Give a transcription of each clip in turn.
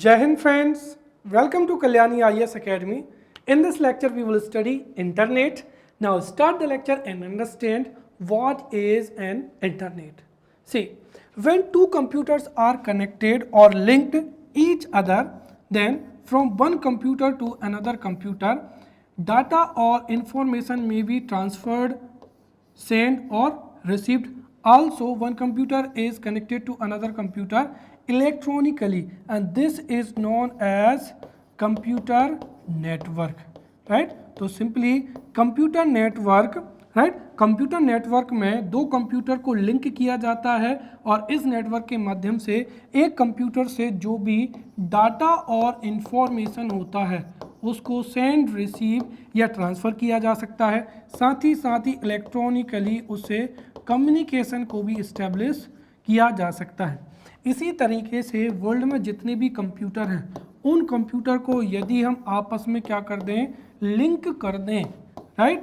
Jai Hind friends, welcome to Kalyani IAS Academy. In this lecture we will study internet. Now start the lecture and understand what is an internet. See, when two computers are connected or linked each other, then from one computer to another computer, data or information may be transferred, sent or received. Also, one computer is connected to another computer electronically, and this is known as computer network, right? तो simply computer network, right, computer network में दो computer को link किया जाता है और इस network के माध्यम से एक कंप्यूटर से जो भी डाटा और इंफॉर्मेशन होता है उसको सेंड, रिसीव या ट्रांसफ़र किया जा सकता है। साथ ही इलेक्ट्रॉनिकली उससे कम्युनिकेशन को भी इस्टेब्लिश किया जा सकता है। इसी तरीके से वर्ल्ड में जितने भी कंप्यूटर हैं उन कंप्यूटर को यदि हम आपस में क्या कर दें, लिंक कर दें, राइट,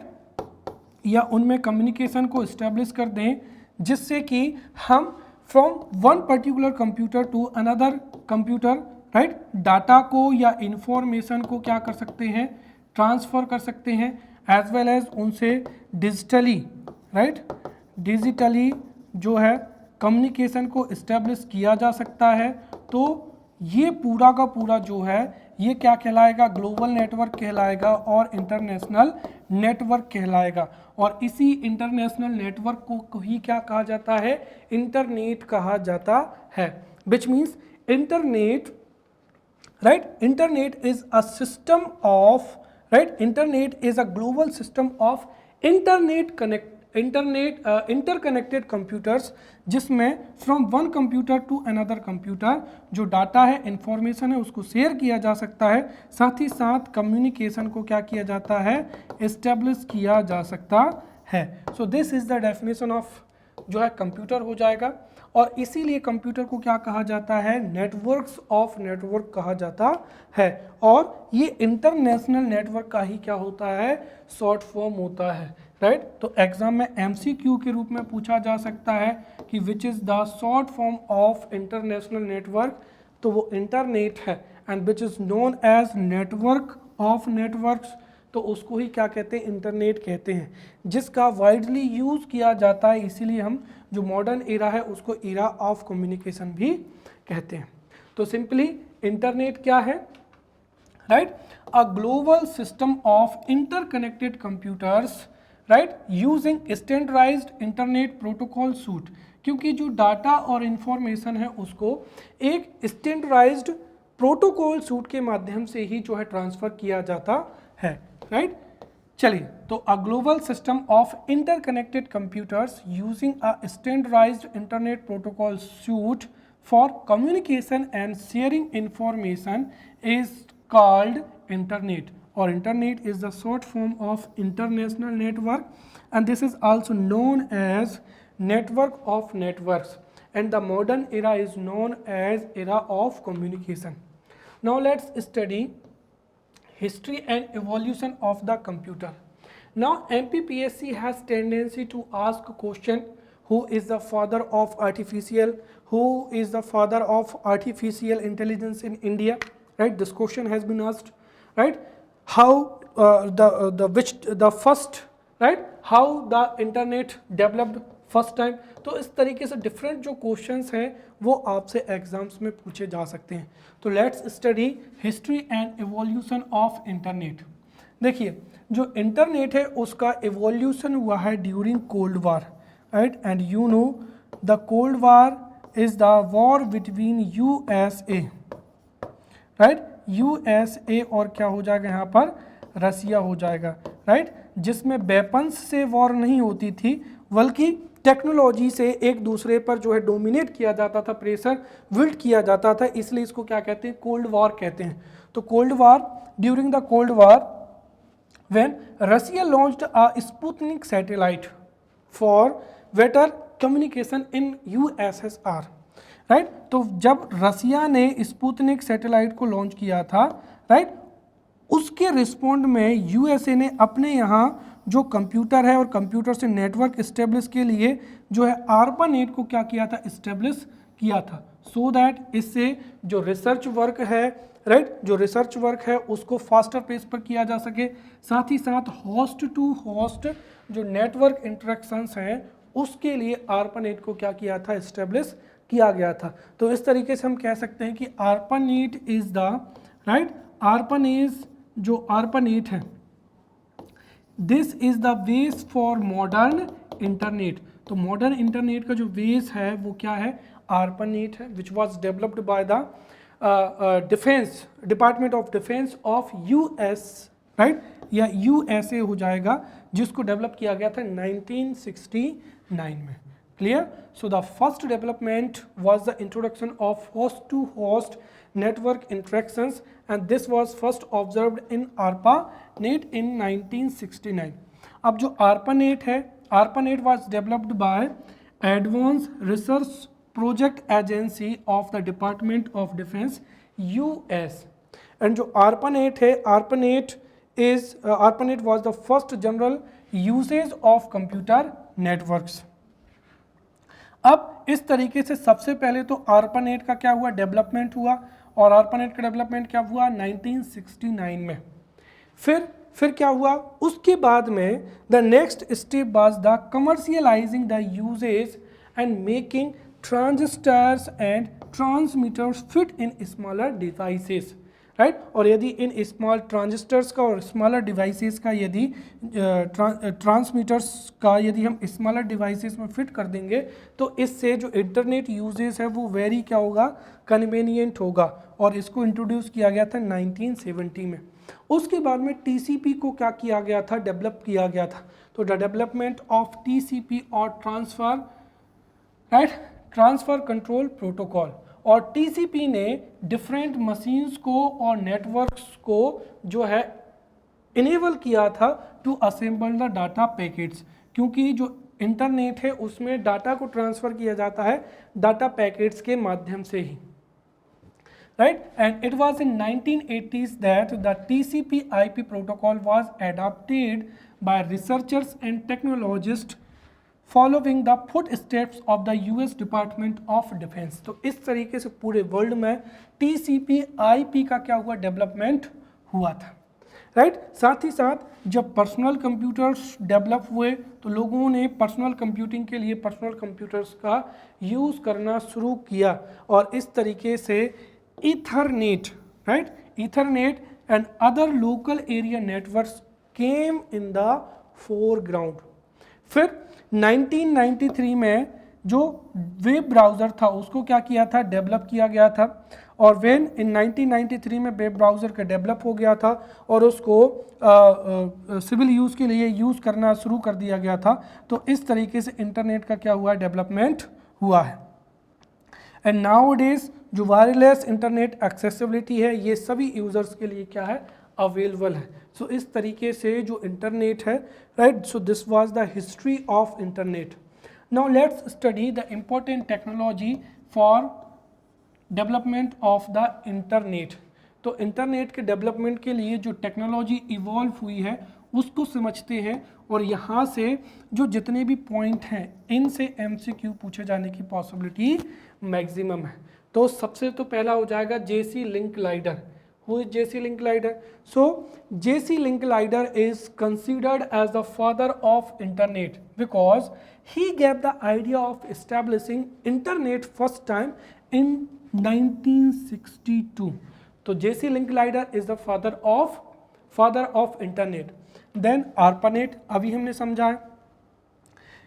या उनमें कम्युनिकेशन को इस्टेब्लिश कर दें, जिससे कि हम from one particular computer to another computer, right, data को या इंफॉर्मेशन को क्या कर सकते हैं, ट्रांसफ़र कर सकते हैं, एज वेल एज उनसे डिजिटली, राइट, डिजिटली जो है कम्युनिकेशन को इस्टेब्लिश किया जा सकता है। तो ये पूरा का पूरा जो है ये क्या कहलाएगा, ग्लोबल नेटवर्क कहलाएगा और इंटरनेशनल नेटवर्क कहलाएगा। और इसी इंटरनेशनल नेटवर्क को ही क्या कहा जाता है, इंटरनेट कहा जाता है। Which means internet, right, internet is a system of, right, internet is a global system of interconnected computers, जिसमें from one computer to another computer जो डाटा है, इंफॉर्मेशन है, उसको शेयर किया जा सकता है। साथ ही साथ कम्युनिकेशन को क्या किया जाता है, इस्टेब्लिश किया जा सकता है। So this is the definition of जो है कंप्यूटर हो जाएगा। और इसीलिए कंप्यूटर को क्या कहा जाता है, नेटवर्क्स ऑफ नेटवर्क कहा जाता है। और ये इंटरनेशनल नेटवर्क का ही क्या होता है, शॉर्ट फॉर्म होता है, राइट। तो एग्जाम में एमसीक्यू के रूप में पूछा जा सकता है कि which is the short form of international network, तो वो इंटरनेट है। And which is known as network of networks, तो उसको ही क्या कहते हैं, इंटरनेट कहते हैं, जिसका वाइडली यूज़ किया जाता है। इसीलिए हम जो मॉडर्न एरा है उसको एरा ऑफ कम्युनिकेशन भी कहते हैं। तो सिंपली इंटरनेट क्या है, right, a global system of interconnected computers, right, using standardised internet protocol suite. क्योंकि जो डाटा और इंफॉर्मेशन है उसको एक स्टैंडर्डाइज्ड प्रोटोकॉल सूट के माध्यम से ही जो है ट्रांसफ़र किया जाता है, राइट। चलिए, तो a global system of interconnected computers using a standardised internet protocol suite for communication and sharing information is called internet. Or internet is the short form of international network, and this is also known as network of networks, and the modern era is known as era of communication. Now let's study history and evolution of the computer. Now MPPSC has tendency to ask a question, who is the father of artificial intelligence in India, right? This question has been asked, right? How the first, right, how the internet developed first time। तो इस तरीके से different जो questions हैं वो आपसे exams में पूछे जा सकते हैं। तो let's study history and evolution of internet. देखिए, जो इंटरनेट है उसका एवोल्यूशन हुआ है during cold war, right, and you know the cold war is the war between USA, right, USA और क्या हो जाएगा यहाँ पर, रसिया हो जाएगा, राइट, जिसमें वेपन्स से वॉर नहीं होती थी बल्कि टेक्नोलॉजी से एक दूसरे पर जो है डोमिनेट किया जाता था, प्रेशर बिल्ड किया जाता था, इसलिए इसको क्या कहते हैं, कोल्ड वॉर कहते हैं। तो cold war, during the cold war when Russia launched a Sputnik satellite for better communication in USSR, right. तो जब रसिया ने स्पुतनिक सैटेलाइट को लॉन्च किया था, राइट, उसके रिस्पॉन्ड में यूएसए ने अपने यहाँ जो कंप्यूटर है और कंप्यूटर से नेटवर्क इस्टेब्लिश के लिए जो है ARPANET को क्या किया था, इस्टेब्लिश किया था। सो दैट इससे जो रिसर्च वर्क है, राइट, जो रिसर्च वर्क है उसको फास्टर पेस पर किया जा सके। साथ ही साथ होस्ट टू होस्ट जो नेटवर्क इंटरेक्शंस हैं उसके लिए ARPANET को क्या किया था, इस्टेब्लिश किया गया था। तो इस तरीके से हम कह सकते हैं कि ARPANET is the, right, ARPANET है, this is the base for modern internet. तो मॉडर्न इंटरनेट का जो बेस है वो क्या है, ARPANET है, विच was developed by the defence, department of defence of US, right, या USA हो जाएगा, जिसको डेवलप किया गया था 1969 में। Clear? So the first development was the introduction of host-to-host network interactions, and this was first observed in ARPANET in 1969. अब जो ARPANET है, ARPANET was developed by Advanced Research Project Agency of the Department of Defense US. And जो ARPANET है, ARPANET was the first general usage of computer networks. अब इस तरीके से सबसे पहले तो ARPANET का क्या हुआ, डेवलपमेंट हुआ, और ARPANET का डेवलपमेंट क्या हुआ 1969 में। फिर क्या हुआ, उसके बाद में the next step was the commercialising the usages and making transistors and transmitters fit in smaller devices, right. और यदि इन स्मॉल ट्रांजिस्टर्स का और स्मॉलर डिवाइसेस का यदि ट्रांसमीटर्स का यदि हम स्मॉलर डिवाइसेस में फिट कर देंगे तो इससे जो इंटरनेट यूजेस है वो वेरी क्या होगा, कन्वीनियंट होगा, और इसको इंट्रोड्यूस किया गया था 1970 में। उसके बाद में TCP को क्या किया गया था, डेवलप किया गया था। तो द डेवलपमेंट ऑफ TCP और transfer, right, transfer control protocol, और TCP ने डिफरेंट मशीन्स को और नेटवर्क्स को जो है इनेबल किया था to assemble the data packets, क्योंकि जो इंटरनेट है उसमें डाटा को ट्रांसफ़र किया जाता है डाटा पैकेट्स के माध्यम से ही, right? And it was in 1980s that the TCP/IP protocol was adopted by researchers and technologists following the footsteps of the US Department of Defense. तो इस तरीके से पूरे वर्ल्ड में TCP/IP का क्या हुआ, डेवलपमेंट हुआ था, राइट। साथ ही साथ जब पर्सनल कंप्यूटर्स डेवलप हुए तो लोगों ने पर्सनल कंप्यूटिंग के लिए पर्सनल कंप्यूटर्स का यूज़ करना शुरू किया, और इस तरीके से Ethernet, right, Ethernet and other local area networks came in the foreground. फिर 1993 में जो वेब ब्राउज़र था उसको क्या किया था, डेवलप किया गया था, और व्हेन इन 1993 में वेब ब्राउज़र का डेवलप हो गया था और उसको सिविल यूज़ के लिए यूज़ करना शुरू कर दिया गया था। तो इस तरीके से इंटरनेट का क्या हुआ, डेवलपमेंट हुआ है। एंड नाउ डेज जो वायरलेस इंटरनेट एक्सेसिबिलिटी है ये सभी यूज़र्स के लिए क्या है, अवेलेबल है। सो इस तरीके से जो इंटरनेट है, right, so this was the history of internet. Now let's study the important technology for development of the internet. तो इंटरनेट के डेवलपमेंट के लिए जो टेक्नोलॉजी इवॉल्व हुई है उसको समझते हैं, और यहाँ से जो जितने भी पॉइंट हैं इनसे MCQ पूछे जाने की पॉसिबिलिटी मैक्सिमम है। तो सबसे तो पहला हो जाएगा JC Linklider। Who is JC Linklider? So JC Linklider is considered as the father of internet because he gave the idea of establishing internet first time in 1962. तो JC Linklider is the father of internet. Then ARPANET, अभी हमने समझा है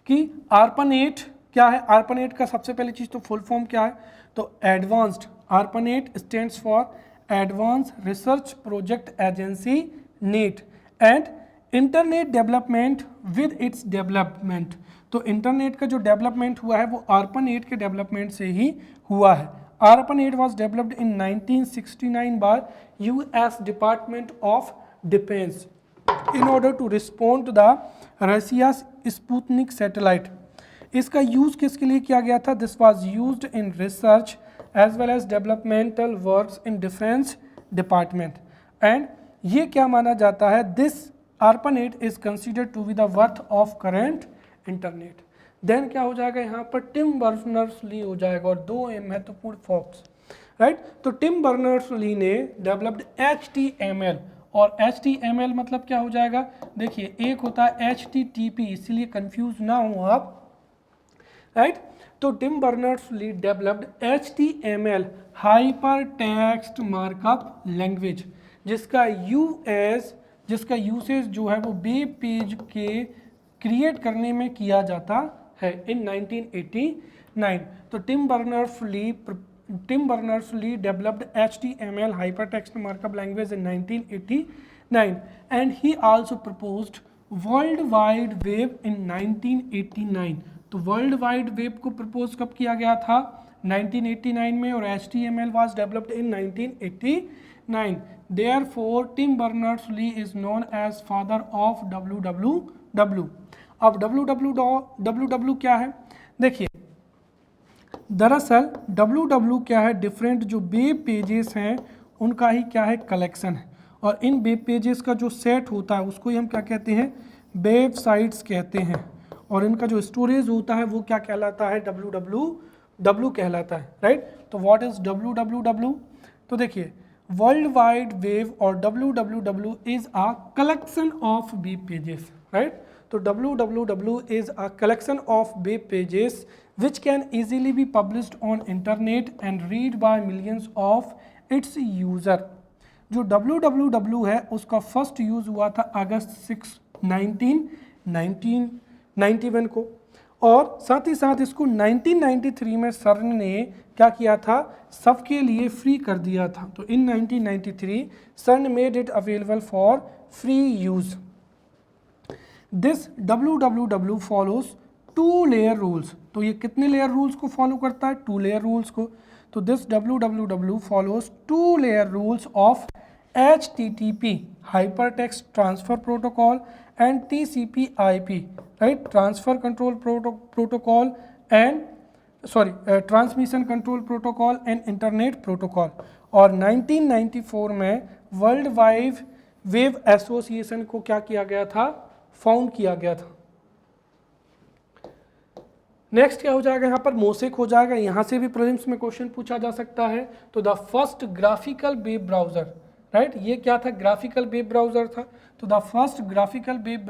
कि ARPANET क्या है। ARPANET का सबसे पहली चीज़ तो फुल फॉर्म क्या है, तो advanced, ARPANET stands for advance research project agency net, and internet development with its development. तो इंटरनेट का जो डेवलपमेंट हुआ है वो ARPANET के डेवलपमेंट से ही हुआ है। ARPANET was developed in 1969 by US Department of Defense in order to respond to the Russia's Sputnik satellite. इसका यूज़ किसके लिए किया गया था, this was used in research as well as developmental works in defence department, and ये क्या माना जाता है, this ARPANET is considered to be the worth of current internet. Then क्या हो जाएगा यहाँ पर टिम बर्नर्स-ली हो जाएगा, और दो महत्वपूर्ण फॉक्स, राइट। तो टिम बर्नर्स-ली ने डेवलप्ड HTML, और HTML मतलब क्या हो जाएगा, देखिए एक होता है HTTP, इसलिए कंफ्यूज ना हो आप, राइट। तो Tim Berners Lee developed HTML hyper text markup language, जिसका यूसेज जो है वो वेब पेज के क्रिएट करने में किया जाता है इन 1989। तो Tim Berners Lee developed HTML hypertext markup language in 1989 and he also proposed world wide web in 1989। तो वर्ल्ड वाइड वेब को प्रपोज कब किया गया था, 1989 में, और HTML was developed in 1989। Therefore, Tim Berners-Lee is known as father of WWW। अब WWW क्या है, देखिए दरअसल WW क्या है, डिफरेंट जो वेब पेजेस हैं उनका ही क्या है, कलेक्शन है, और इन वेब पेजेस का जो सेट होता है उसको ही हम क्या कहते हैं, वेबसाइट्स कहते हैं, और इनका जो स्टोरेज होता है वो क्या कहलाता है, WWW कहलाता है, राइट। तो व्हाट इज WWW, तो देखिए वर्ल्ड वाइड वेब और WWW is a collection of web pages, right. तो WWW is a collection of web pages which can easily be published on internet and read by millions of its user। जो WWW है उसका first use हुआ था अगस्त 6, 1991 को, और साथ ही साथ इसको 1993 में सर्न ने क्या किया था, सबके लिए फ्री कर दिया था। तो इन 1993 सर्न made it available for free use. This WWW follows 2 layer rules. तो ये कितने लेयर रूल्स को फॉलो करता है, 2 लेयर रूल्स को। तो this WWW follows 2 layer rules of HTTP hypertext transfer protocol and TCP/IP, right, transfer control protocol and transmission control protocol and internet protocol. और 1994 में वर्ल्ड वाइड वेब एसोसिएशन को क्या किया गया था, फाउंड किया गया था। नेक्स्ट क्या हो जाएगा, यहाँ पर मोसेक हो जाएगा, यहाँ से भी प्रीलिम्स में क्वेश्चन पूछा जा सकता है। तो the first graphical web browser, right, ये क्या था, ग्राफिकल वेब ब्राउजर था। तो the first graphical web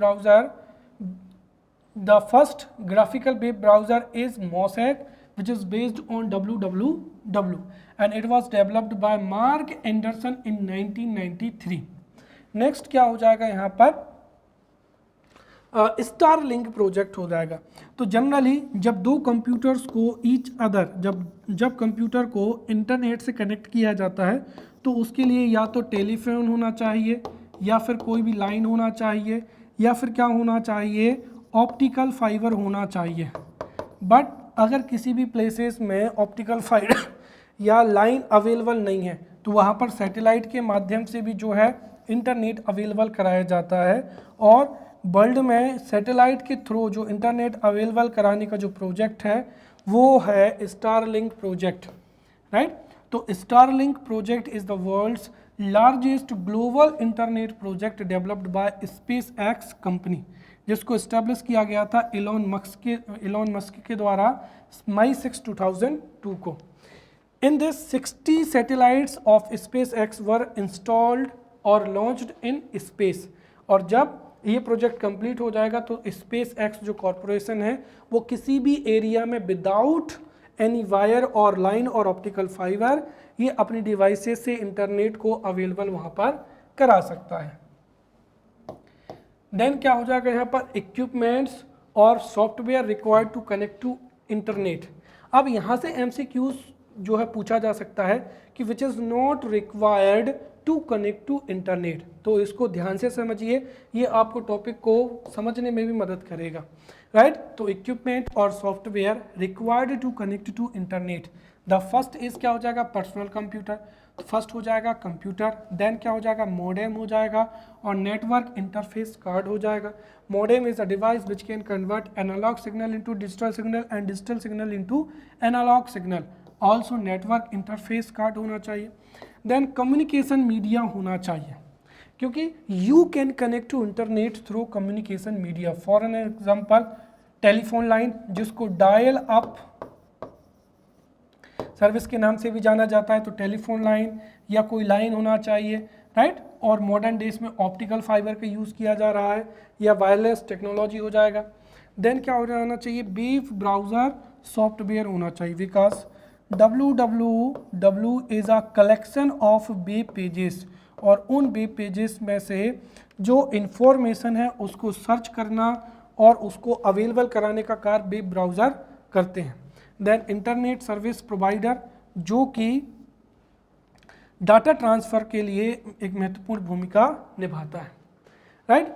browser is Mosaic which is based on WWW and it was developed by Mark Anderson in 1993। Next क्या हो जाएगा यहाँ पर, स्टारलिंक प्रोजेक्ट हो जाएगा। तो जनरली जब दो कंप्यूटर्स को जब कंप्यूटर को इंटरनेट से कनेक्ट किया जाता है तो उसके लिए या तो टेलीफोन होना चाहिए, या फिर कोई भी लाइन होना चाहिए, या फिर क्या होना चाहिए, ऑप्टिकल फाइबर होना चाहिए। बट अगर किसी भी प्लेसेस में ऑप्टिकल फाइबर या लाइन अवेलेबल नहीं है तो वहाँ पर सैटेलाइट के माध्यम से भी जो है इंटरनेट अवेलेबल कराया जाता है। और वर्ल्ड में सैटेलाइट के थ्रू जो इंटरनेट अवेलेबल कराने का जो प्रोजेक्ट है वो है स्टारलिंक प्रोजेक्ट, राइट। तो Starlink project is the world's largest global internet project developed by SpaceX company, जिसको इस्टेब्लिश किया गया था इलॉन मस्क के द्वारा मई 6, 2002 को। In this 60 satellites of SpaceX were installed और लॉन्च्ड इन स्पेस। और जब ये प्रोजेक्ट कंप्लीट हो जाएगा तो SpaceX जो कॉरपोरेशन है वो किसी भी एरिया में विदाउट एनी वायर और लाइन और ऑप्टिकल फाइबर ये अपनी डिवाइसेस से इंटरनेट को अवेलेबल वहाँ पर करा सकता है। देन क्या हो जाएगा यहाँ पर, इक्विपमेंट्स और software required to connect to internet. अब यहाँ से MCQs जो है पूछा जा सकता है कि which is not required to connect to internet. तो इसको ध्यान से समझिए, ये आपको टॉपिक को समझने में भी मदद करेगा, राइट। तो इक्विपमेंट और software required to connect to internet. The first is क्या हो जाएगा, पर्सनल कंप्यूटर। तो फर्स्ट हो जाएगा कंप्यूटर, देन क्या हो जाएगा, मॉडेम हो जाएगा, और नेटवर्क इंटरफेस कार्ड हो जाएगा। Modem is a device which can convert analog signal into digital signal and digital signal into analog signal. Also network interface card होना चाहिए। देन कम्युनिकेशन मीडिया होना चाहिए, क्योंकि you can connect to internet through communication media. For an example telephone line, जिसको dial up service के नाम से भी जाना जाता है, तो टेलीफोन लाइन या कोई लाइन होना चाहिए, राइट। और मॉडर्न डेज में ऑप्टिकल फाइबर का यूज़ किया जा रहा है या वायरलेस टेक्नोलॉजी हो जाएगा। देन क्या हो जाना चाहिए, वेब ब्राउज़र सॉफ्टवेयर होना चाहिए, because www is a collection of web pages, और उन वेब पेजेस में से जो इंफॉर्मेशन है उसको सर्च करना और उसको अवेलेबल कराने का कार्य वेब ब्राउज़र करते हैं। देन इंटरनेट सर्विस प्रोवाइडर, जो कि डाटा ट्रांसफ़र के लिए एक महत्वपूर्ण भूमिका निभाता है, राइट।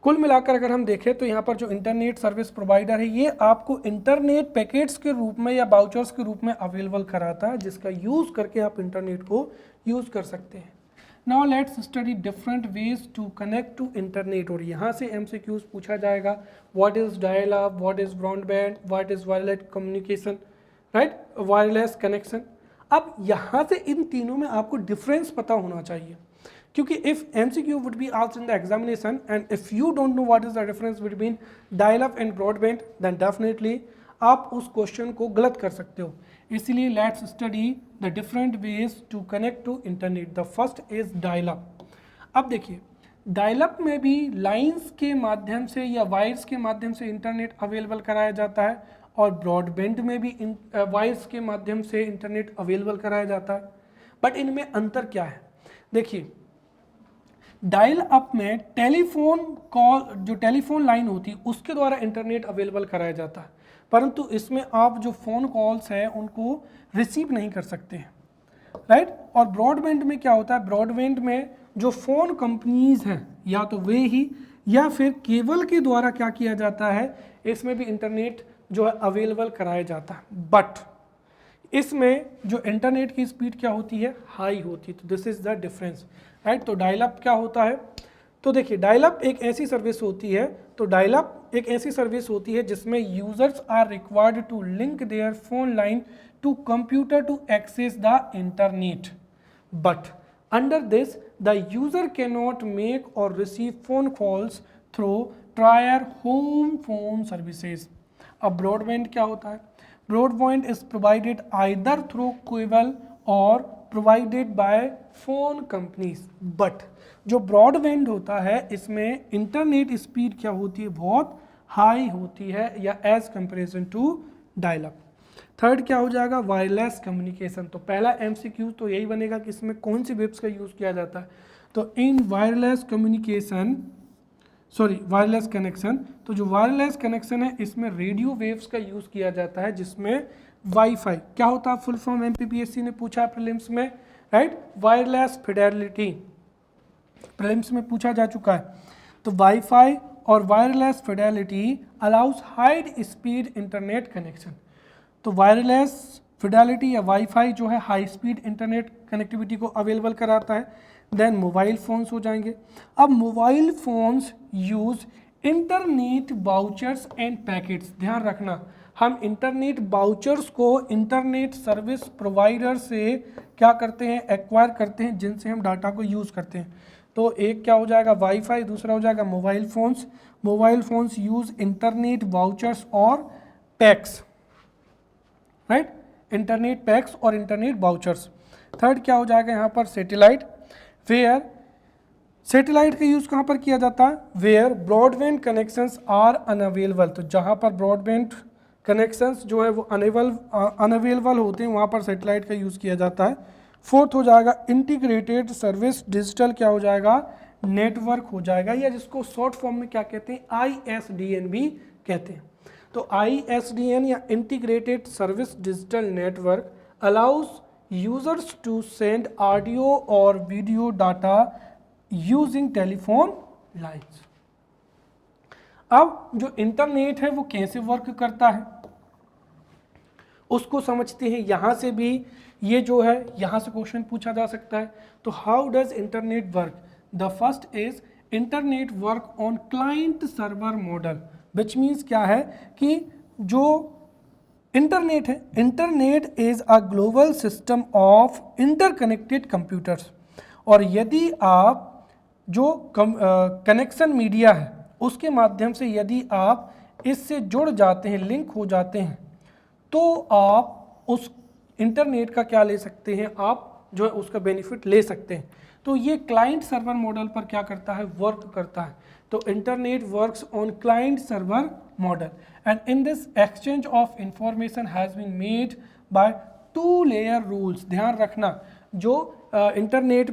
कुल मिलाकर अगर हम देखें तो यहाँ पर जो इंटरनेट सर्विस प्रोवाइडर है ये आपको इंटरनेट पैकेट्स के रूप में या बाउचर्स के रूप में अवेलेबल कराता है, जिसका यूज़ करके आप इंटरनेट को यूज़ कर सकते हैं। Now let's study different ways to connect to internet, और यहाँ से MCQs पूछा जाएगा, what is dial up, what is broadband, what is wireless communication, right, wireless connection. अब यहाँ से इन तीनों में आपको डिफरेंस पता होना चाहिए, क्योंकि if MCQ would be asked in the examination and if you don't know what is the difference between dial-up and broadband, then definitely आप उस क्वेश्चन को गलत कर सकते हो। इसीलिए let's study the different ways to connect to internet. The first is dial up. अब देखिए, डायल-अप में भी लाइंस के माध्यम से या वायर्स के माध्यम से इंटरनेट अवेलेबल कराया जाता है, और ब्रॉडबैंड में भी वायर्स के माध्यम से इंटरनेट अवेलेबल कराया जाता है। बट इनमें अंतर क्या है, देखिए, डायल अप में टेलीफोन कॉल, जो टेलीफोन लाइन होती है उसके द्वारा इंटरनेट अवेलेबल कराया जाता है, परंतु इसमें आप जो फ़ोन कॉल्स हैं उनको रिसीव नहीं कर सकते हैं, राइट। और ब्रॉडबैंड में क्या होता है, ब्रॉडबैंड में जो फ़ोन कंपनीज़ हैं या तो वे ही या फिर केबल के द्वारा क्या किया जाता है, इसमें भी इंटरनेट जो है अवेलेबल कराया जाता है। बट इसमें जो इंटरनेट की स्पीड क्या होती है, हाई होती है। तो this is the difference, right. तो डायल अप क्या होता है, तो देखिए डायल अप एक ऐसी सर्विस होती है, तो डायल अप एक ऐसी सर्विस होती है जिसमें users are required to link their phone line to computer to access the internet, but under this the user can not make और receive phone calls through prior home phone services. अब broadband क्या होता है, broadband is provided either through cable और provided by phone companies. But जो broadband होता है इसमें इंटरनेट स्पीड क्या होती है, बहुत हाई होती है या as comparison to dial up. Third क्या हो जाएगा, वायरलेस कम्युनिकेशन। तो पहला MCQ तो यही बनेगा कि इसमें कौन सी वेब्स का यूज़ किया जाता है, तो इन वायरलेस कम्युनिकेशन, वायरलेस कनेक्शन, तो जो वायरलेस कनेक्शन है इसमें रेडियो वेव्स का यूज़ किया जाता है, जिसमें वाईफाई क्या होता है, फुल फॉर्म MPPSC ने पूछा प्रीलिम्स में, राइट, वायरलेस फिडेलिटी प्रीलिम्स में पूछा जा चुका है। तो वाईफाई और wireless Fidelity allows high speed internet connection. तो वायरलेस फिडेलिटी या वाईफाई जो है हाई स्पीड इंटरनेट कनेक्टिविटी को अवेलेबल कराता है। देन मोबाइल फ़ोन्स हो जाएंगे। अब mobile phones use internet vouchers and packets. ध्यान रखना, हम इंटरनेट बाउचर्स को इंटरनेट सर्विस प्रोवाइडर से क्या करते हैं, एक्वायर करते हैं, जिनसे हम डाटा को यूज़ करते हैं। तो एक क्या हो जाएगा वाईफाई, दूसरा हो जाएगा mobile phones. Mobile phones use internet vouchers और पैक्स, राइट, इंटरनेट पैक्स और इंटरनेट बाउचर्स। थर्ड क्या हो जाएगा यहाँ पर सैटेलाइट, वेयर सैटेलाइट का यूज़ कहाँ पर किया जाता है, where broadband connections are unavailable. तो जहाँ पर ब्रॉडबैंड कनेक्शंस जो है वो अनअवेलेबल होते हैं वहाँ पर सैटेलाइट का यूज़ किया जाता है। फोर्थ हो जाएगा इंटीग्रेटेड सर्विस डिजिटल क्या हो जाएगा, नेटवर्क हो जाएगा, या जिसको शॉर्ट फॉर्म में क्या कहते हैं, ISDN भी कहते हैं। तो ISDN या integrated service digital network allows users to send audio और video data using telephone lines. अब जो इंटरनेट है वो कैसे वर्क करता है उसको समझते हैं। यहाँ से भी ये जो है यहाँ से क्वेश्चन पूछा जा सकता है। तो how does internet work, the first is internet work on client server model, which means क्या है कि जो इंटरनेट है, internet is a global system of interconnected computers. और यदि आप जो कनेक्शन मीडिया है उसके माध्यम से यदि आप इससे जुड़ जाते हैं, लिंक हो जाते हैं, तो आप उस इंटरनेट का क्या ले सकते हैं, आप जो है उसका बेनिफिट ले सकते हैं। तो ये क्लाइंट सर्वर मॉडल पर क्या करता है, वर्क करता है। तो internet works on client server model and in this exchange of information has been made by 2 layer rules. ध्यान रखना, जो इंटरनेट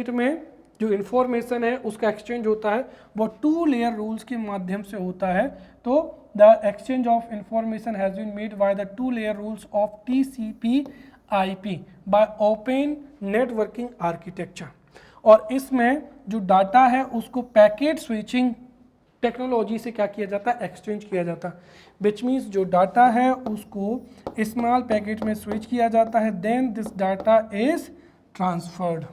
में जो इंफॉर्मेशन है उसका एक्सचेंज होता है वो 2 लेयर रूल्स के माध्यम से होता है। तो the exchange of information has been made by the 2 layer rules of TCP/IP by open networking architecture. और इसमें जो डाटा है उसको पैकेट स्विचिंग टेक्नोलॉजी से क्या किया जाता है, एक्सचेंज किया जाता है। विच मीन्स जो डाटा है उसको स्मॉल पैकेट में स्विच किया जाता है, then this data is transferred,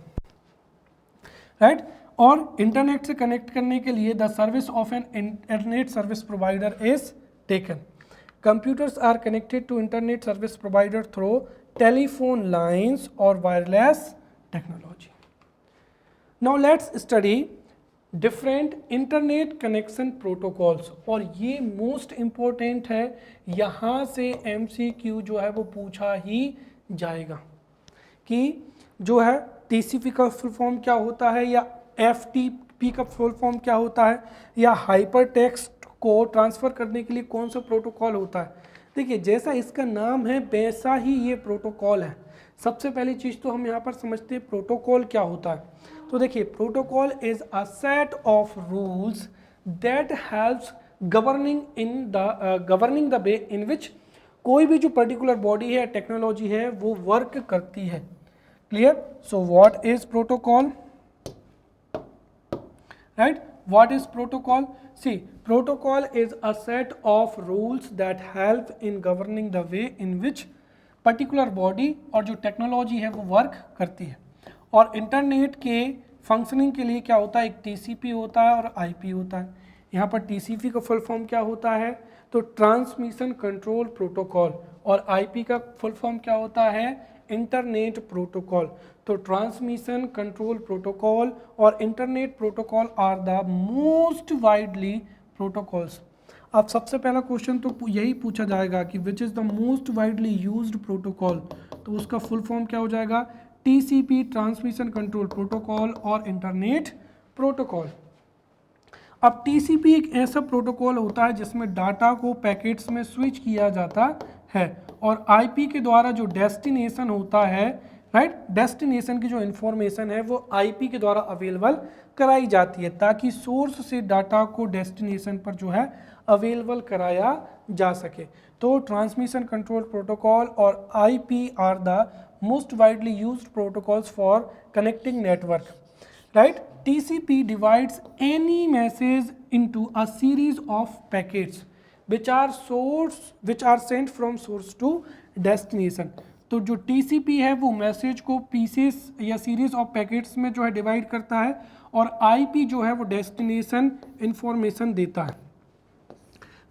right. और इंटरनेट से कनेक्ट करने के लिए the service of an internet service provider is taken. Computers are connected to internet service provider through telephone lines और wireless technology. Now let's study different internet connection protocols. और ये most important है, यहाँ से MCQ जो है वो पूछा ही जाएगा कि जो है TCP का फुल फॉर्म क्या होता है, या FTP का फुल फॉर्म क्या होता है, या हाइपर टेक्स्ट को ट्रांसफ़र करने के लिए कौन सा प्रोटोकॉल होता है। देखिए जैसा इसका नाम है वैसा ही ये प्रोटोकॉल है। सबसे पहली चीज़ तो हम यहाँ पर समझते हैं प्रोटोकॉल क्या होता है। तो देखिए protocol is a set of rules that helps governing the way in which कोई भी जो पर्टिकुलर बॉडी है, टेक्नोलॉजी है, वो वर्क करती है। Clear? So what is protocol, right? What is protocol? See, protocol is a set of rules that help in governing the way in which particular body और जो टेक्नोलॉजी है वो work करती है। और इंटरनेट के फंक्शनिंग के लिए क्या होता है, एक TCP होता है और IP होता है। यहाँ पर TCP का फुल फॉर्म क्या होता है, तो ट्रांसमिशन कंट्रोल प्रोटोकॉल, और IP का फुल फॉर्म क्या होता है, इंटरनेट प्रोटोकॉल। तो ट्रांसमिशन कंट्रोल प्रोटोकॉल और internet protocol are the most widely protocols. अब सबसे पहला क्वेश्चन तो यही पूछा जाएगा कि which is the most widely used protocol, तो उसका फुल फॉर्म क्या हो जाएगा, TCP ट्रांसमिशन कंट्रोल प्रोटोकॉल और इंटरनेट प्रोटोकॉल। अब TCP एक ऐसा प्रोटोकॉल होता है जिसमें डाटा को पैकेट्स में स्विच किया जाता है, और IP के द्वारा जो डेस्टिनेशन होता है, राइट, डेस्टिनेशन की जो इंफॉर्मेशन है वो IP के द्वारा अवेलेबल कराई जाती है, ताकि सोर्स से डाटा को डेस्टिनेशन पर जो है अवेलेबल कराया जा सके। तो ट्रांसमिशन कंट्रोल प्रोटोकॉल और IP are the most widely used protocols for connecting network, right. TCP divides any message into a series of packets which are sent from source to destination। तो जो TCP है वो message को pieces या series of packets में जो है divide करता है, और IP जो है वो डेस्टिनेशन इंफॉर्मेशन देता है।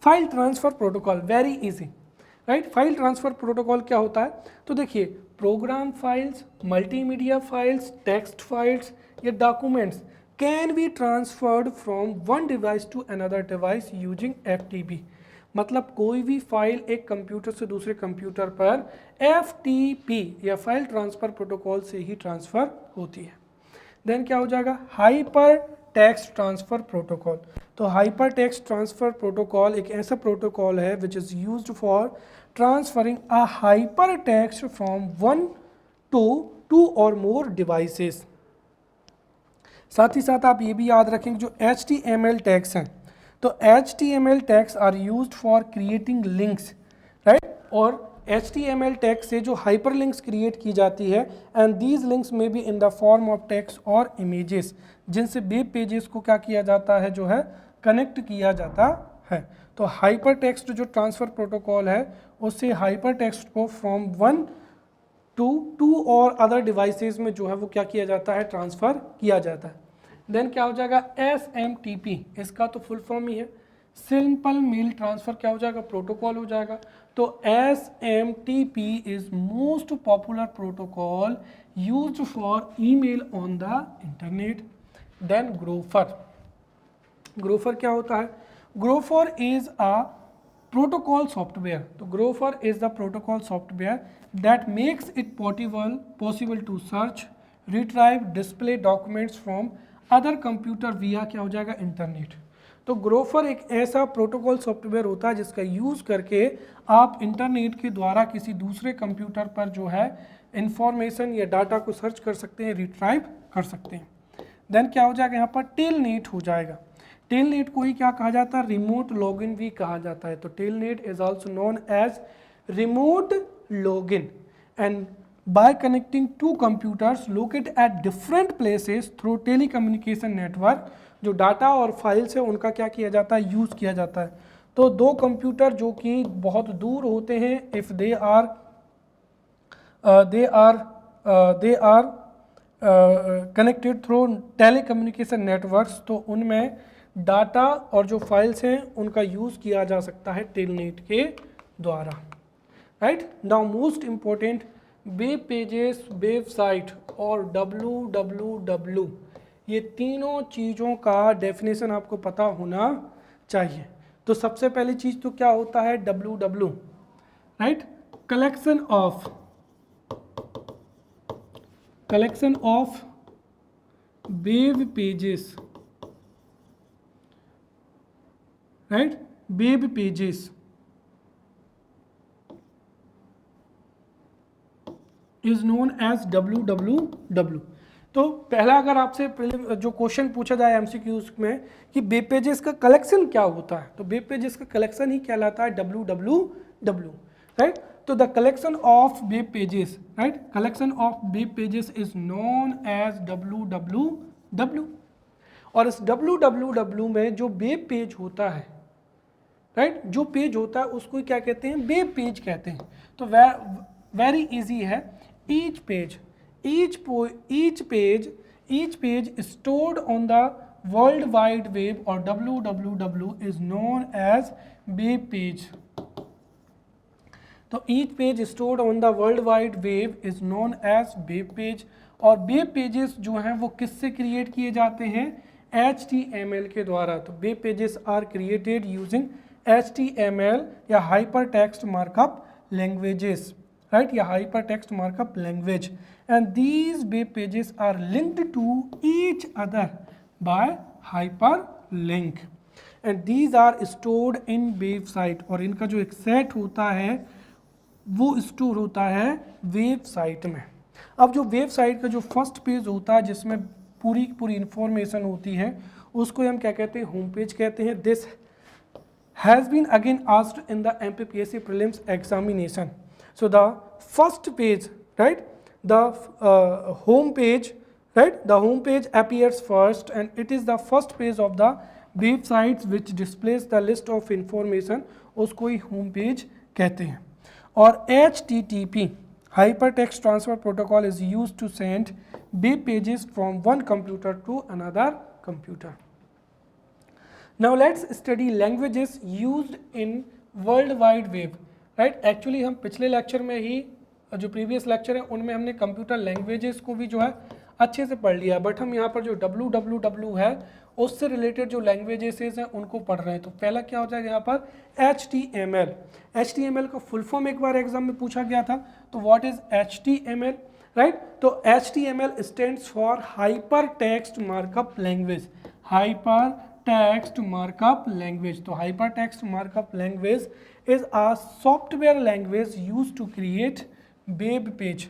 File transfer protocol, very easy, right. File transfer protocol क्या होता है, तो देखिए program files, multimedia files, text files या documents can be transferred from one device to another device using FTP। मतलब कोई भी फाइल एक कंप्यूटर से दूसरे कंप्यूटर पर FTP या फाइल ट्रांसफ़र प्रोटोकॉल से ही ट्रांसफ़र होती है। देन क्या हो जाएगा, हाइपर टेक्स्ट ट्रांसफ़र प्रोटोकॉल। तो हाइपर टेक्स्ट ट्रांसफ़र प्रोटोकॉल एक ऐसा प्रोटोकॉल है which is used for transferring a hyper text from one to two or more devices. साथ ही साथ आप ये भी याद रखेंगे जो HTML टैग्स हैं, तो HTML tags are used for creating links, right. और HTML टैग से जो हाइपर लिंक्स क्रिएट की जाती है, एंड दीज लिंक्स में be in the form of text or images, जिनसे वेब पेजेस को क्या किया जाता है, जो है कनेक्ट किया जाता है। तो हाइपर टेक्स्ट जो ट्रांसफ़र प्रोटोकॉल है उससे हाइपर टेक्स्ट को फ्रॉम वन टू और अदर डिवाइसेस में जो है वो क्या किया जाता है, ट्रांसफ़र किया जाता है। देन क्या हो जाएगा, SMTP, इसका तो फुल फॉर्म ही है सिंपल मेल ट्रांसफ़र क्या हो जाएगा, प्रोटोकॉल हो जाएगा। तो SMTP is most popular protocol used for email on the internet. Then gopher, gopher क्या होता है, gopher is a protocol software, तो gopher is the protocol software that makes it possible to search, retrieve, display documents from other computer via क्या हो जाएगा internet. तो ग्रोफर एक ऐसा प्रोटोकॉल सॉफ्टवेयर होता है जिसका यूज़ करके आप इंटरनेट के द्वारा किसी दूसरे कंप्यूटर पर जो है इंफॉर्मेशन या डाटा को सर्च कर सकते हैं, रिट्राइव कर सकते हैं। देन क्या हो जाएगा यहाँ पर टेलनेट हो जाएगा। टेलनेट को ही क्या कहा जाता है, रिमोट लॉगिन भी कहा जाता है। तो telnet is also known as remote login and by connecting two computers located at different places through telecommunication network, जो डाटा और फाइल्स है उनका क्या किया जाता है, यूज़ किया जाता है। तो दो कंप्यूटर जो कि बहुत दूर होते हैं, if they are connected through telecommunication networks, तो उनमें डाटा और जो फाइल्स हैं उनका यूज़ किया जा सकता है टेलनेट के द्वारा, right. Now most important, web pages, website और www, ये तीनों चीज़ों का डेफिनेशन आपको पता होना चाहिए। तो सबसे पहली चीज़ तो क्या होता है www, right, collection of web pages, right, web pages is known as www। तो पहला अगर आपसे जो क्वेश्चन पूछा जाए एमसीक्यूज में कि वेब पेजेस का कलेक्शन क्या होता है, तो वेब पेजेस का कलेक्शन ही कहलाता है www, राइट। तो the collection of web pages, right, collection of web pages is known as www। और इस www में जो वेब पेज होता है, राइट, जो पेज होता है उसको क्या कहते हैं, वेब पेज कहते हैं। तो वेरी इजी है, each page stored on the world wide web or www is known as web page। तो each page stored on the world wide web is known as web page। और web pages जो हैं वो किससे create किए जाते हैं, HTML के द्वारा। तो web pages are created using HTML या hyper text markup languages, right, या hypertext markup language, and these web pages are linked to each other by hyperlink and these are stored in website। और इनका जो एक set होता है वो store होता है वेबसाइट में। अब जो वेबसाइट का जो फर्स्ट पेज होता है जिसमें पूरी इंफॉर्मेशन होती है उसको हम क्या कहते हैं, होम पेज कहते हैं। This has been again asked in the MPPSC prelims examination। So the first page, right, the home page, right, the home page appears first and it is the first page of the websites which displays the list of information, उसको ही home page कहते हैं। और HTTP hypertext transfer protocol is used to send web pages from one computer to another computer। Now let's study languages used in World Wide Web, right. Actually हम पिछले lecture में ही, जो previous lecture है उनमें हमने कंप्यूटर लैंग्वेजेस को भी जो है अच्छे से पढ़ लिया, बट हम यहाँ पर जो www है उससे रिलेटेड जो लैंग्वेजेस हैं उनको पढ़ रहे हैं। तो पहला क्या हो जाएगा यहाँ पर HTML। HTML का फुल फॉर्म एक बार एग्जाम में पूछा गया था, तो व्हाट इज HTML, राइट। तो HTML stands for hyper text markup language, hyper text markup language. तो hyper text markup language is a software language used to create web page।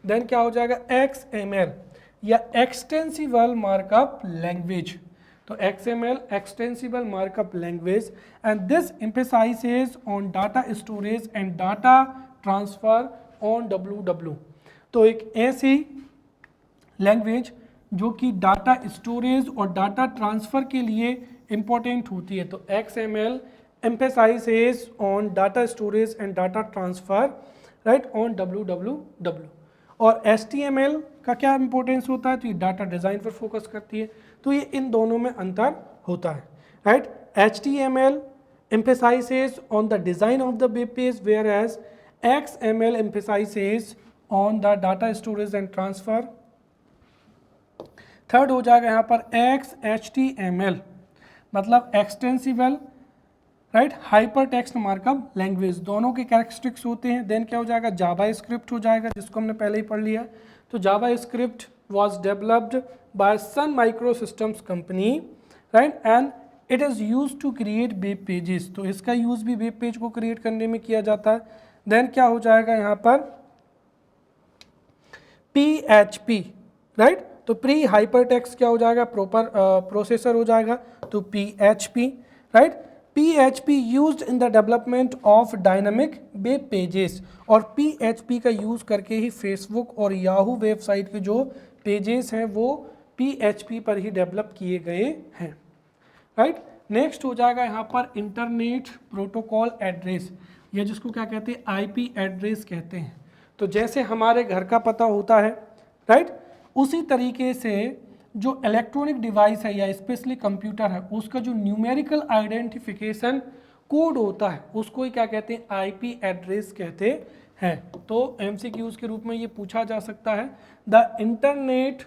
then क्या हो जाएगा XML या extensible markup language। तो XML extensible markup language and this emphasizes on data storage and data transfer on www। तो एक ऐसी language जो कि डाटा स्टोरेज और डाटा ट्रांसफ़र के लिए इम्पोर्टेंट होती है। तो XML emphasizes on data storage and data transfer, right, on www। और HTML का क्या इंपॉर्टेंस होता है, तो ये डाटा डिज़ाइन पर फोकस करती है। तो ये इन दोनों में अंतर होता है, right. HTML emphasizes on the design of the web page whereas XML emphasizes on the data storage and transfer। Third हो जाएगा यहाँ पर XHTML, मतलब extensible right, hyper text markup language, दोनों के कैरेक्टरिस्टिक्स होते हैं। देन क्या हो जाएगा, जावा स्क्रिप्ट हो जाएगा, जिसको हमने पहले ही पढ़ लिया है। तो JavaScript was developed by Sun Microsystems company, right, and it is use to create web pages. तो इसका यूज़ भी वेब पेज को क्रिएट करने में किया जाता है। देन क्या हो जाएगा यहाँ पर, PHP, राइट, तो प्री हाइपर टेक्स्ट क्या हो जाएगा, प्रॉपर प्रोसेसर हो जाएगा, तो PHP, right. PHP used in the development of dynamic web pages, और PHP का यूज़ करके ही फेसबुक और याहू वेबसाइट के जो पेजेस हैं वो PHP पर ही डेवलप किए गए हैं, राइट। नेक्स्ट हो जाएगा यहाँ पर इंटरनेट प्रोटोकॉल एड्रेस, या जिसको क्या कहते हैं, IP एड्रेस कहते हैं। तो जैसे हमारे घर का पता होता है, राइट, उसी तरीके से जो इलेक्ट्रॉनिक डिवाइस है या स्पेशली कंप्यूटर है, उसका जो न्यूमेरिकल आइडेंटिफिकेशन कोड होता है उसको ही क्या कहते हैं, IP एड्रेस कहते हैं। तो MCQs के रूप में ये पूछा जा सकता है, the internet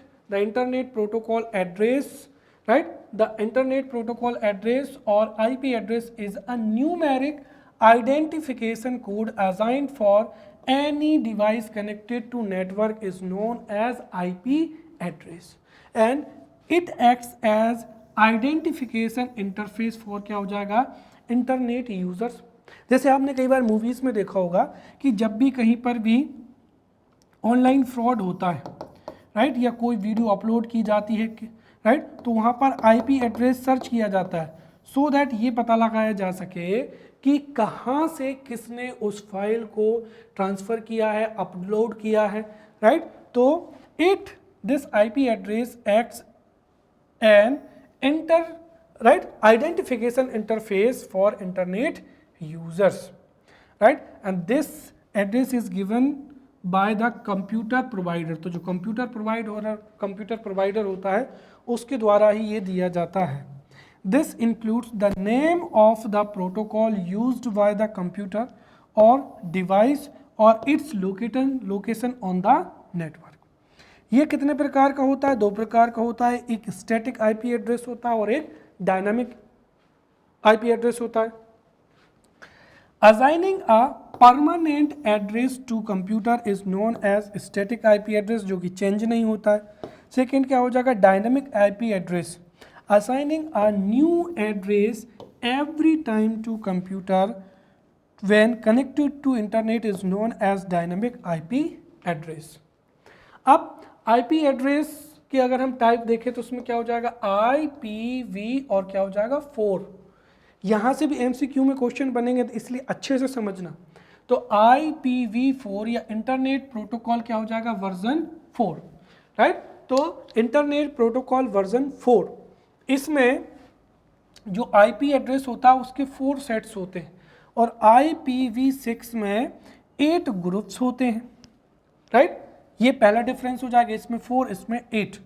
protocol address, right, the internet protocol address or IP address is a numeric identification code assigned for any device connected to network is known as IP address, and it acts as identification interface for क्या हो जाएगा, internet users. जैसे आपने कई बार movies में देखा होगा कि जब भी कहीं पर भी ऑनलाइन फ्रॉड होता है, राइट, या कोई वीडियो अपलोड की जाती है, राइट, तो वहाँ पर IP एड्रेस सर्च किया जाता है, सो दैट ये पता लगाया जा सके कि कहाँ से किसने उस फाइल को ट्रांसफ़र किया है, अपलोड किया है, राइट। तो this IP address acts N identification interface for internet users, right, and this address is given by the computer provider. तो जो कंप्यूटर प्रोवाइडर होता है उसके द्वारा ही ये दिया जाता है। This includes the name of the protocol used by the computer और डिवाइस और its location on the network. ये कितने प्रकार का होता है, 2 प्रकार का होता है, एक स्टैटिक IP एड्रेस होता है और एक डायनामिक IP एड्रेस होता है। Assigning a permanent address to computer is known as static IP address, जो कि चेंज नहीं होता है। सेकेंड क्या हो जाएगा, dynamic IP address. Assigning a new address every time to computer when connected to internet is known as dynamic IP address। अब IP address की अगर हम टाइप देखें तो उसमें क्या हो जाएगा, IPv और क्या हो जाएगा, 4। यहाँ से भी MCQ में क्वेश्चन बनेंगे, तो इसलिए अच्छे से समझना। तो IPv4 या इंटरनेट प्रोटोकॉल क्या हो जाएगा, वर्जन 4, राइट। तो इंटरनेट प्रोटोकॉल वर्जन 4, इसमें जो IP एड्रेस होता है उसके 4 सेट्स होते हैं, और IPv6 में 8 ग्रुप्स होते हैं, राइट। ये पहला डिफरेंस हो जाएगा, इसमें 4 इसमें 8।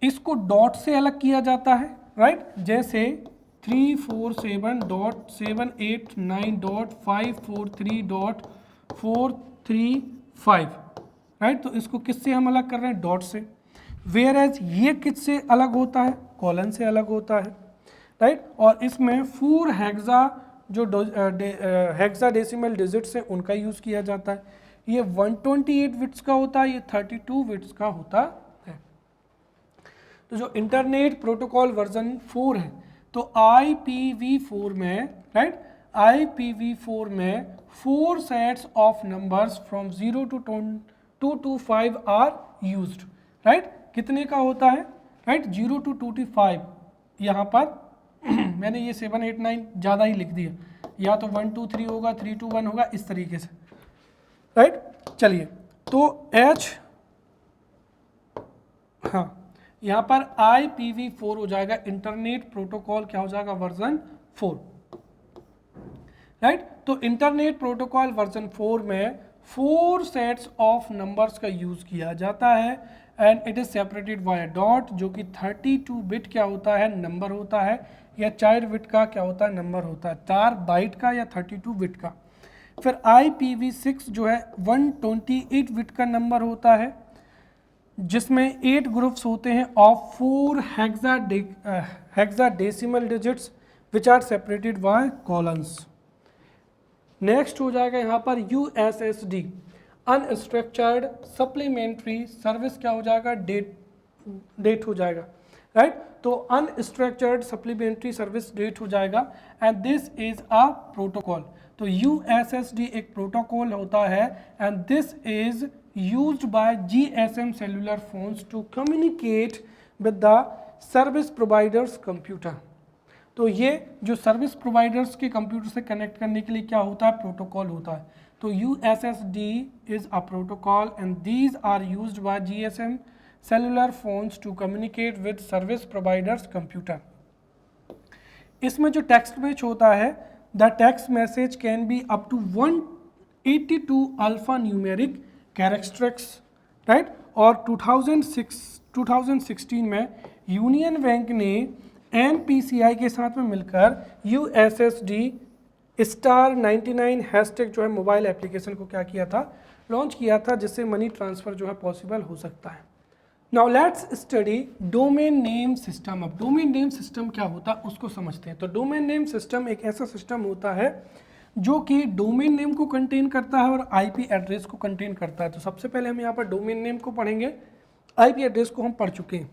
इसको डॉट से अलग किया जाता है, राइट, जैसे 347.789.543.435, राइट। तो इसको किससे हम अलग कर रहे हैं, डॉट से। वेयर एज ये किससे अलग होता है, कॉलन से अलग होता है, राइट। और इसमें 4 हेक्सा जो हेक्साडेसिमल डिजिट्स हैं उनका यूज़ किया जाता है। ये 128 बिट्स का होता है, ये 32 बिट्स का होता है। तो जो इंटरनेट प्रोटोकॉल वर्जन 4 है, तो IPv4 में, राइट, IPv4 में 4 sets of numbers from 0 to 225 are used, right. कितने का होता है, राइट, 0 to 225। यहाँ पर मैंने ये 7 8 9 ज़्यादा ही लिख दिया, या तो 1 2 3 होगा, 3 2 1 होगा, इस तरीके से, राइट। चलिए, तो हाँ, यहाँ पर IPv4 हो जाएगा, इंटरनेट प्रोटोकॉल क्या हो जाएगा, वर्जन 4, राइट। तो इंटरनेट प्रोटोकॉल वर्जन 4 में 4 सेट्स ऑफ नंबर्स का यूज़ किया जाता है, and it is separated by dot, जो कि 32 बिट क्या होता है, नंबर होता है, या 4 बिट का क्या होता है, नंबर होता है, 4 बाइट का या 32 बिट का। फिर IPv6 जो है 128 बिट का नंबर होता है, जिसमें 8 ग्रुप्स होते हैं of 4 hexadecimal digits which are separated by columns. Next हो जाएगा यहाँ पर USSD अनस्ट्रक्चर्ड सप्लीमेंट्री सर्विस, क्या हो जाएगा, डेट हो जाएगा, राइट। तो अनस्ट्रक्चर्ड सप्लीमेंट्री सर्विस डेट हो जाएगा and this is a protocol. तो USSD एक प्रोटोकॉल होता है and this is used by GSM cellular phones to communicate with the service providers computer. तो ये जो सर्विस प्रोवाइडर्स के कंप्यूटर से कनेक्ट करने के लिए क्या होता है, प्रोटोकॉल होता है। तो USSD is a protocol and these are used by GSM cellular phones to communicate with service providers computer. इसमें जो टेक्स्ट मैसेज होता है, the text message can be up to 182 alpha numeric characters, right. और 2016 में union bank ने NPCI के साथ में मिलकर USSD स्टार 99 हैशटैग जो है मोबाइल एप्लीकेशन को क्या किया था, लॉन्च किया था, जिससे मनी ट्रांसफ़र जो है पॉसिबल हो सकता है। Now let's study domain name system. अब डोमेन नेम सिस्टम क्या होता है उसको समझते हैं। तो डोमेन नेम सिस्टम एक ऐसा सिस्टम होता है जो कि डोमेन नेम को कंटेन करता है और IP एड्रेस को कंटेन करता है। तो सबसे पहले हम यहाँ पर डोमेन नेम को पढ़ेंगे, IP एड्रेस को हम पढ़ चुके हैं।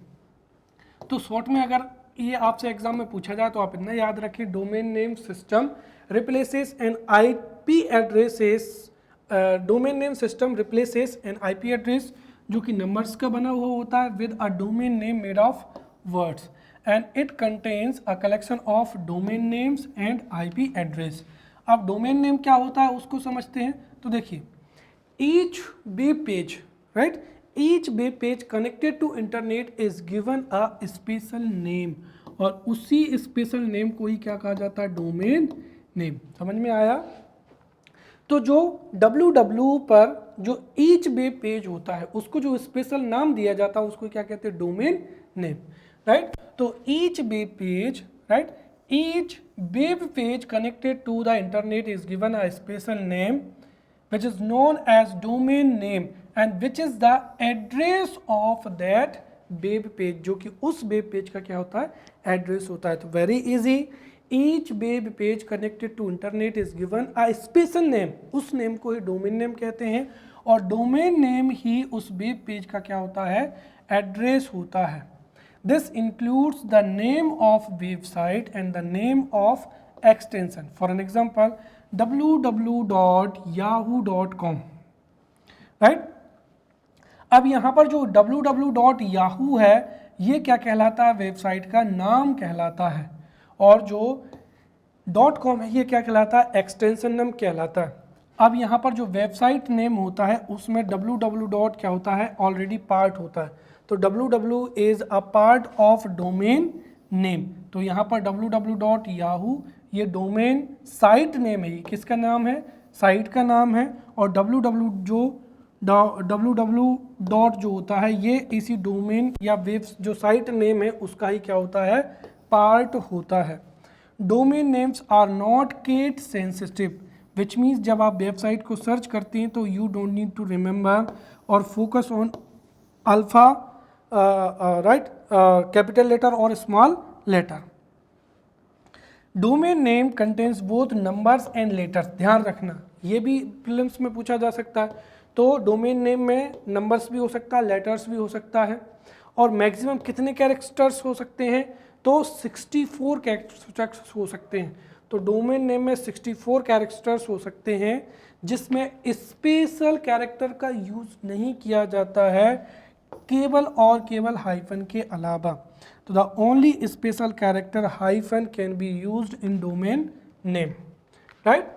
तो शॉर्ट में अगर ये आपसे एग्जाम में पूछा जाए तो आप इतना याद रखिए, domain name system replaces an IP addresses, domain name system replaces an IP address जो कि नंबर्स का बना हुआ होता है with a domain name made of words and it contains a collection of domain names and IP address. अब domain name क्या होता है उसको समझते हैं। तो देखिए, each web page, right, each web page connected to internet is given a special name, और उसी स्पेशल नेम को ही क्या कहा जाता है, डोमेन नेम। समझ में आया। तो जो www पर जो ईच वेब पेज होता है उसको जो स्पेशल नाम दिया जाता है उसको क्या कहते हैं, डोमेन नेम, राइट। तो each web page, right, each web page connected to the internet is given a special name which is known as domain name and which is the address of that web page, जो कि उस web page का क्या होता है, address होता है। तो very easy, each web page connected to internet is given a special name, उस नेम को ही डोमेन नेम कहते हैं, और डोमेन नेम ही उस वेब पेज का क्या होता है, एड्रेस होता है। This includes the name of website and the name of extension. For an example www.yahoo.com, right. अब यहाँ पर जो www.yahoo है ये क्या कहलाता है, वेबसाइट का नाम कहलाता है, और जो .com है ये क्या कहलाता है, एक्सटेंशन नेम कहलाता है। अब यहाँ पर जो वेबसाइट नेम होता है उसमें www क्या होता है, ऑलरेडी पार्ट होता है। तो www is a part of domain name. तो यहाँ पर www.yahoo ये डोमेन साइट नेम है, ये किसका नाम है, साइट का नाम है, और www जो होता है ये इसी डोमेन या वेब जो साइट नेम है उसका ही क्या होता है, पार्ट होता है। Domain names are not case sensitive, which means जब आप वेबसाइट को सर्च करते हैं तो you don't need to remember और focus on alpha, right, capital letter और small letter. Domain name contains both numbers and letters, ध्यान रखना ये भी प्रीलिम्स में पूछा जा सकता है। तो डोमेन नेम में नंबर्स भी हो सकता है, लेटर्स भी हो सकता है, और मैक्सिमम कितने कैरेक्टर्स हो सकते हैं, तो 64 कैरेक्टर्स हो सकते हैं। तो डोमेन नेम में 64 कैरेक्टर्स हो सकते हैं जिसमें स्पेशल कैरेक्टर का यूज नहीं किया जाता है, केवल और केवल हाइफन के अलावा। तो the only special character hyphen can be used in domain name, right.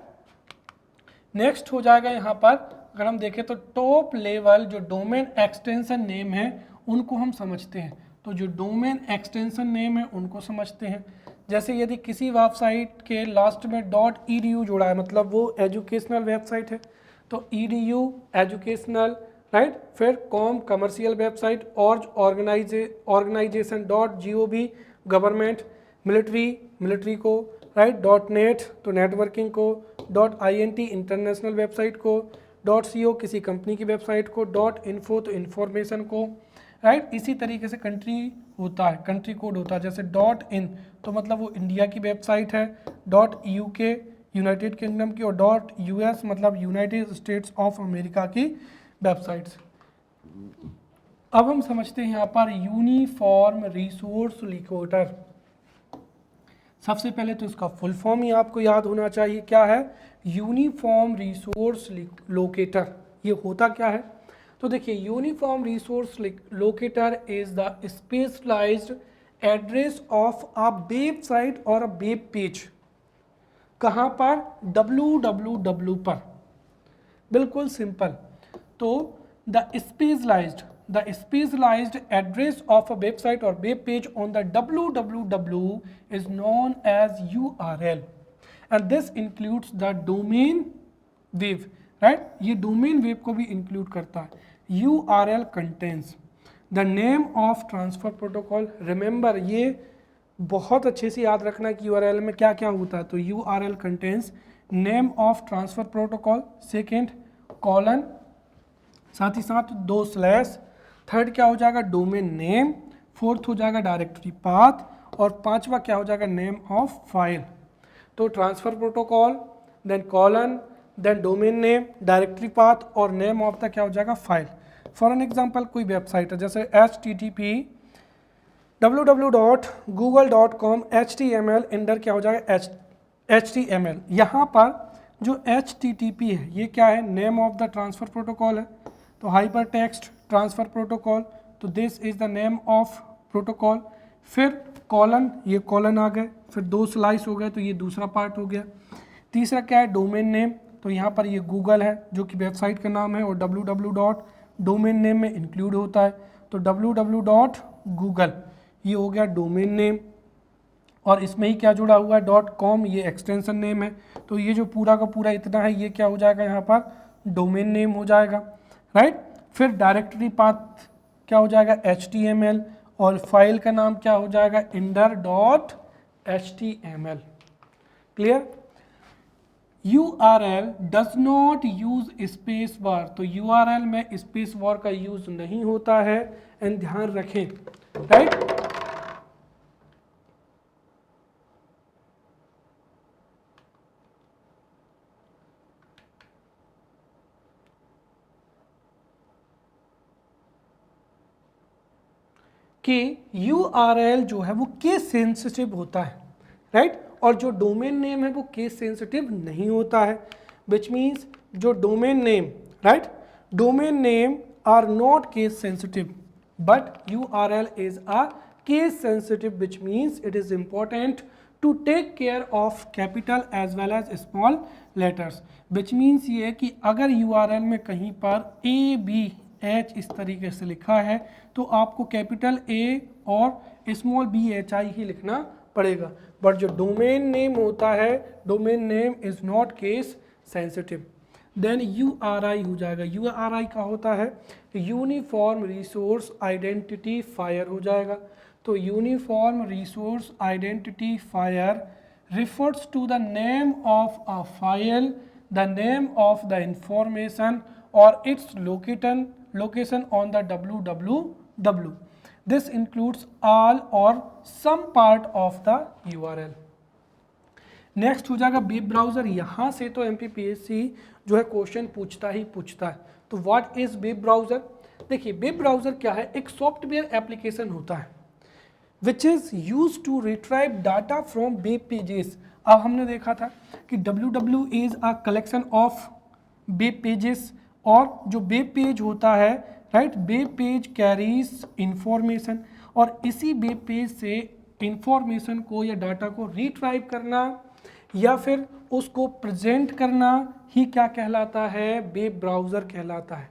Next हो जाएगा यहाँ पर अगर हम देखें तो टॉप लेवल जो डोमेन एक्सटेंशन नेम है उनको हम समझते हैं। तो जो डोमेन एक्सटेंशन नेम है उनको समझते हैं। जैसे यदि किसी वेबसाइट के लास्ट में .edu जुड़ा है, मतलब वो एजुकेशनल वेबसाइट है, तो edu एजुकेशनल, राइट, फिर कॉम कमर्शियल वेबसाइट, और ऑर्गेनाइजेशन .gov गवर्नमेंट, मिलिट्री को, राइट, .net तो नेटवर्किंग को, .int इंटरनेशनल वेबसाइट को, .co किसी कंपनी की वेबसाइट को, .info तो इंफॉर्मेशन को, राइट। इसी तरीके से कंट्री होता है, कंट्री कोड होता है। जैसे डॉट इन तो मतलब वो इंडिया की वेबसाइट है, डॉट यूके यूनाइटेड किंगडम की, और डॉट यूएस मतलब यूनाइटेड स्टेट्स ऑफ अमेरिका की वेबसाइट्स। अब हम समझते हैं यहाँ पर यूनिफॉर्म रिसोर्स लोकेटर। सबसे पहले तो इसका फुल फॉर्म ही आपको याद होना चाहिए, क्या है? Uniform resource locator. ये होता क्या है? तो देखिए, uniform resource locator is the specialized address of a website or a web page. कहाँ पर? www पर। बिल्कुल सिंपल। तो the specialized address of a website or web page on the www is known as URL, and this includes the domain web, right? ये domain web को भी include करता है। URL contains the name of transfer protocol। remember, ये बहुत अच्छे से याद रखना कि URL में क्या क्या होता है। तो URL contains name of transfer protocol, second colon, साथ ही साथ 2 स्लैश, थर्ड क्या हो जाएगा? डोमेन नेम, फोर्थ हो जाएगा डायरेक्टरी पाथ, और पांचवा क्या हो जाएगा? Name of file. तो transfer protocol, then colon, then domain name, directory path और नेम ऑफ द क्या हो जाएगा? फाइल। फॉर एन एग्जांपल, कोई वेबसाइट है जैसे http www.google.com HTML इंडर क्या हो जाएगा? HTML। यहाँ पर जो HTTP है ये क्या है? Name of the transfer protocol है। तो हाइपर टेक्स्ट ट्रांसफर प्रोटोकॉल, तो this is the name of protocol. फिर कॉलन, ये कॉलन आ गए, फिर 2 स्लाइस हो गए, तो ये दूसरा पार्ट हो गया। तीसरा क्या है? डोमेन नेम, तो यहाँ पर ये गूगल है जो कि वेबसाइट का नाम है, और www डॉट डोमेन नेम में इंक्लूड होता है। तो www.google ये हो गया डोमेन नेम, और इसमें ही क्या जुड़ा हुआ है? .com, ये एक्सटेंशन नेम है। तो ये जो पूरा का पूरा इतना है ये क्या हो जाएगा? यहाँ पर डोमेन नेम हो जाएगा, राइट। फिर डायरेक्टरी पाथ क्या हो जाएगा? HTML, और फाइल का नाम क्या हो जाएगा? indir.html। Clear? URL does not use space bar, तो URL में स्पेस बार का यूज नहीं होता है, एंड ध्यान रखें, राइट। कि URL जो है वो केस सेंसिटिव होता है, राइट, और जो डोमेन नेम है वो केस सेंसिटिव नहीं होता है। विच मीन्स जो domain name, right, domain name are not case sensitive, but URL is a case sensitive, which means it is important to take care of capital as well as small letters. Which means ये है कि अगर URL में कहीं पर ABH इस तरीके से लिखा है तो आपको कैपिटल A और स्मॉल BHI ही लिखना पड़ेगा। बट जो डोमेन नेम होता है, domain name is not case sensitive. Then URI हो जाएगा। URI का होता है यूनिफॉर्म रिसोर्स आइडेंटिफायर हो जाएगा। तो uniform resource identifier refers to the name of a file, the name of the information or its location on the www. This includes all or some part of the URL. Next हो जाएगा web browser. यहाँ से तो MPPSC जो है question पूछता ही पूछता है। तो व्हाट इज़ वेब ब्राउज़र? देखिए, वेब ब्राउज़र क्या है? एक सॉफ्टवेयर एप्लीकेशन होता है which is used to retrieve data from web pages। अब हमने देखा था कि www is a collection of web pages, और जो वेब पेज होता है, right, web page carries information, और इसी वेब पेज से इंफॉर्मेशन को या डाटा को रिट्राइव करना या फिर उसको प्रेजेंट करना ही क्या कहलाता है? वेब ब्राउज़र कहलाता है,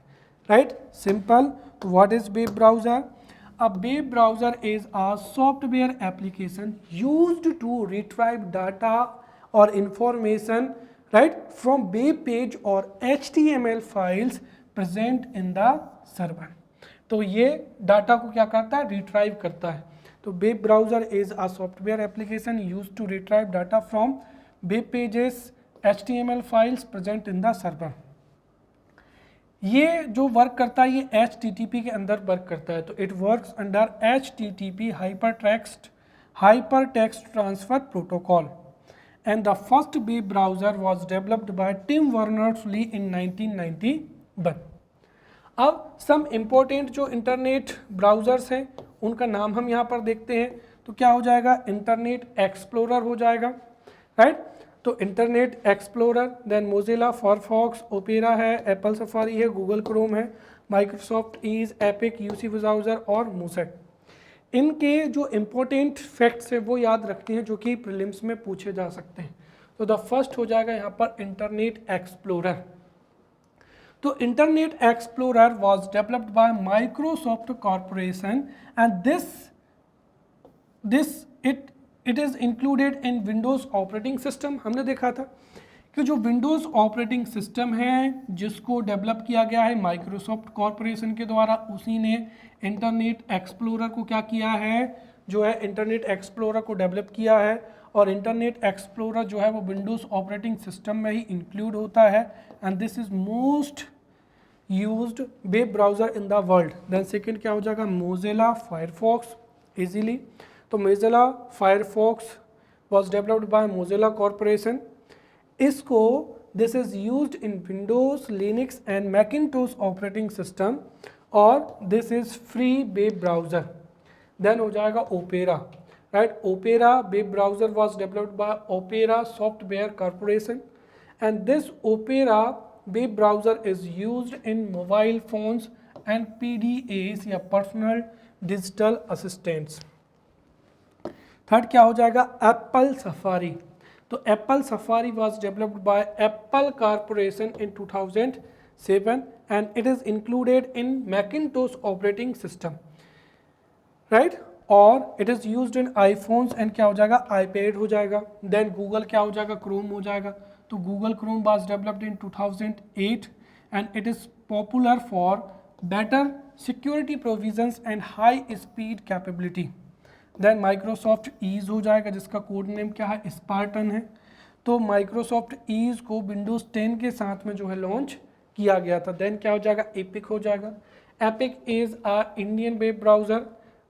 right, simple. What is web browser? A web browser is a software application used to retrieve data or information, right, from web page or HTML files present in the server। तो ये data को क्या करता है? Retrieve करता है। तो web browser is a software application used to retrieve data from web pages HTML files present in the server। ये जो वर्क करता है ये HTTP के अंदर वर्क करता है, तो it works under HTTP hyper text transfer protocol and the first web browser was developed by Tim Berners-Lee in 1991. अब सम इम्पोर्टेंट जो इंटरनेट ब्राउज़र्स हैं उनका नाम हम यहाँ पर देखते हैं, तो क्या हो जाएगा, इंटरनेट एक्सप्लोरर हो जाएगा, राइट। तो internet explorer, then Mozilla, Firefox, Opera है, एप्पल सफारी है, गूगल क्रोम है, Microsoft Edge, Epic, UC browser और मोसेक। इनके जो इम्पोर्टेंट फैक्ट्स हैं वो याद रखते हैं जो कि प्रीलिम्स में पूछे जा सकते हैं। तो द फर्स्ट हो जाएगा यहाँ पर इंटरनेट एक्सप्लोरर। तो internet explorer was developed bye Microsoft corporation and it is included in Windows operating system. हमने देखा था कि जो विंडोज़ ऑपरेटिंग सिस्टम है जिसको डेवलप किया गया है माइक्रोसॉफ्ट कॉरपोरेशन के द्वारा, उसी ने इंटरनेट एक्सप्लोरर को क्या किया है, जो है इंटरनेट एक्सप्लोरर को डेवलप किया है। और इंटरनेट एक्सप्लोरर जो है वो विंडोज़ ऑपरेटिंग सिस्टम में ही इंक्लूड होता है and this is most used web browser in the world. Then second क्या हो जाएगा, मोजिला फायरफॉक्स, इजीली। तो Mozilla Firefox was developed by Mozilla corporation. इसको this is used in Windows, Linux and Macintosh operating system और this is free web browser. Then हो जाएगा Opera, right. Opera web browser was developed by Opera software corporation and this Opera web browser is used in mobile phones and PDAs या personal digital assistants. Third क्या हो जाएगा, Apple safari. तो Apple safari was developed by Apple Corporation in 2007 and it is included in Macintosh operating system, right? और it is used in iPhones and क्या हो जाएगा, iPad हो जाएगा। Then Google क्या हो जाएगा, Chrome हो जाएगा। तो Google Chrome was developed in 2008 and it is popular for better security provisions and high speed capability. Then Microsoft Edge हो जाएगा जिसका कोड नेम क्या है, स्पार्टन है। तो माइक्रोसॉफ्ट ईज को विंडोज़ 10 के साथ में जो है लॉन्च किया गया था। देन क्या हो जाएगा, एपिक हो जाएगा। Epic is a Indian web browser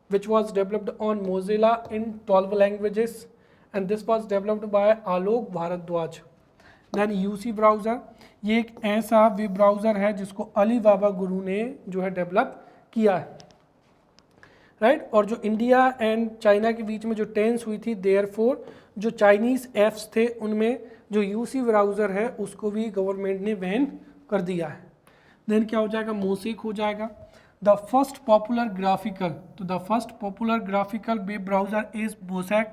which was developed on Mozilla in 12 languages and this was developed by Alok Bhardwaj. Then UC browser, ये एक ऐसा वेब ब्राउज़र है जिसको अली बाबा गुरु ने जो है डेवलप किया है, राइट। और जो इंडिया एंड चाइना के बीच में जो टेंस हुई थी, देयरफॉर जो चाइनीज़ ऐप्स थे उनमें जो यूसी ब्राउज़र है उसको भी गवर्नमेंट ने बैन कर दिया है। देन क्या हो जाएगा, मोसेक हो जाएगा। द फर्स्ट पॉपुलर ग्राफिकल, तो the first popular graphical web browser is Mosaic,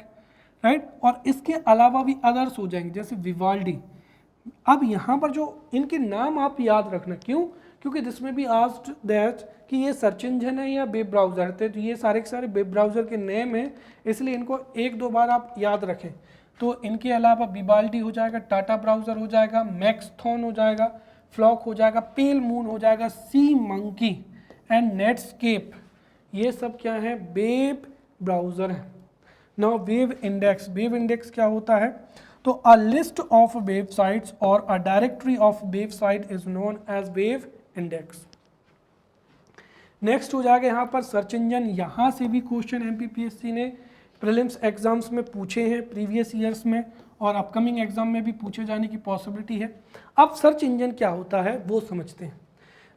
right. और इसके अलावा भी अदर्स हो जाएंगे जैसे विवाल्डी। अब यहाँ पर जो इनके नाम आप याद रखना, क्यों, क्योंकि जिसमें भी आस्क्ड दैट कि ये सर्च इंजन है या वेब ब्राउज़र थे, तो ये सारे के सारे वेब ब्राउज़र के नेम हैं, इसलिए इनको एक दो बार आप याद रखें। तो इनके अलावा विवाल्डी हो जाएगा, टाटा ब्राउज़र हो जाएगा, मैक्सथॉन हो जाएगा, फ्लॉक हो जाएगा, पेल मून हो जाएगा, सी मंकी एंड नेटस्केप, ये सब क्या है, वेब ब्राउज़र है। नाउ वेब इंडेक्स क्या होता है, तो a list of websites or a directory of website is known as web index. Next हो जाएगा यहाँ पर सर्च इंजन। यहाँ से भी क्वेश्चन MPPSC ने प्रीलिम्स एग्जाम्स में पूछे हैं प्रीवियस ईयर्स में और अपकमिंग एग्जाम में भी पूछे जाने की पॉसिबिलिटी है। अब सर्च इंजन क्या होता है वो समझते हैं।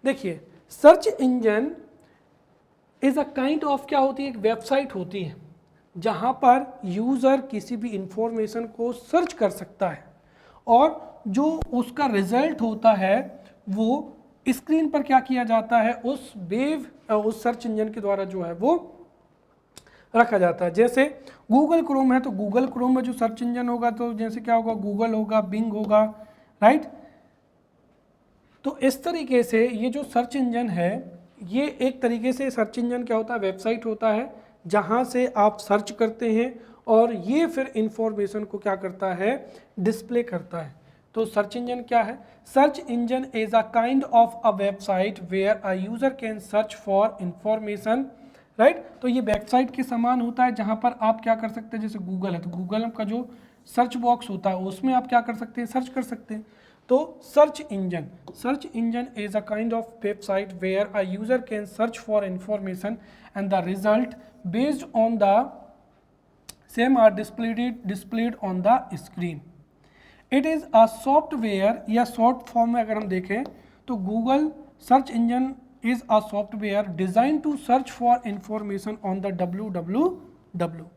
देखिए, search engine is a kind of क्या होती है, एक वेबसाइट होती है जहाँ पर यूज़र किसी भी इंफॉर्मेशन को सर्च कर सकता है और जो उसका रिजल्ट होता है वो स्क्रीन पर क्या किया जाता है, उस सर्च इंजन के द्वारा जो है वो रखा जाता है। जैसे गूगल क्रोम है तो गूगल क्रोम में जो सर्च इंजन होगा तो जैसे क्या होगा, गूगल होगा, बिंग होगा, राइट। तो इस तरीके से ये जो सर्च इंजन है, ये एक तरीके से सर्च इंजन क्या होता है, वेबसाइट होता है जहाँ से आप सर्च करते हैं और ये फिर इंफॉर्मेशन को क्या करता है, डिस्प्ले करता है। तो सर्च इंजन क्या है, search engine is a kind of a website where a user can search for information, right. तो ये वेबसाइट के समान होता है जहाँ पर आप क्या कर सकते हैं, जैसे गूगल है तो गूगल का जो सर्च बॉक्स होता है उसमें आप क्या कर सकते हैं, सर्च कर सकते हैं। तो search engine is a kind of website where a user can search for information and the result based on the same are displayed on the screen. It is a software या short form में अगर हम देखें तो Google search engine is a software designed to search for information on the www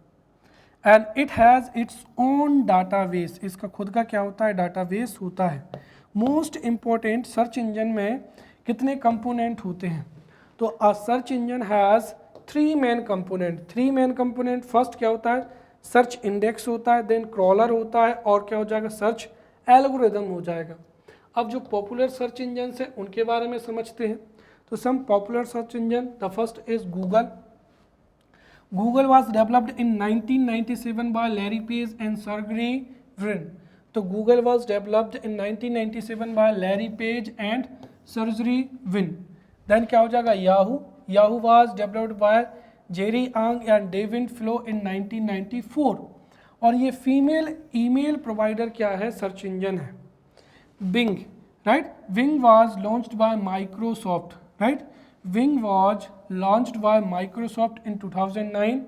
and it has its own database. इसका खुद का क्या होता है, database होता है. मोस्ट इम्पोर्टेंट, सर्च इंजन में कितने कंपोनेंट होते हैं? तो अ search engine has three main component. First क्या होता है, सर्च इंडेक्स होता है, देन क्रॉलर होता है और क्या हो जाएगा, सर्च एल्गोरिदम हो जाएगा. अब जो पॉपुलर सर्च इंजन है उनके बारे में समझते हैं. तो some popular search engine, the first is Google. Google was developed in 1997 by Larry Page and Sergey Brin. तो Google was developed in 1997 by Larry Page and Sergey Brin. Then क्या हो जाएगा, Yahoo was developed by Jerry Ang and David Flo in 1994. और ये female email provider क्या है, search engine है, Bing, right? Bing was launched by Microsoft, right? Bing was launched by Microsoft in 2009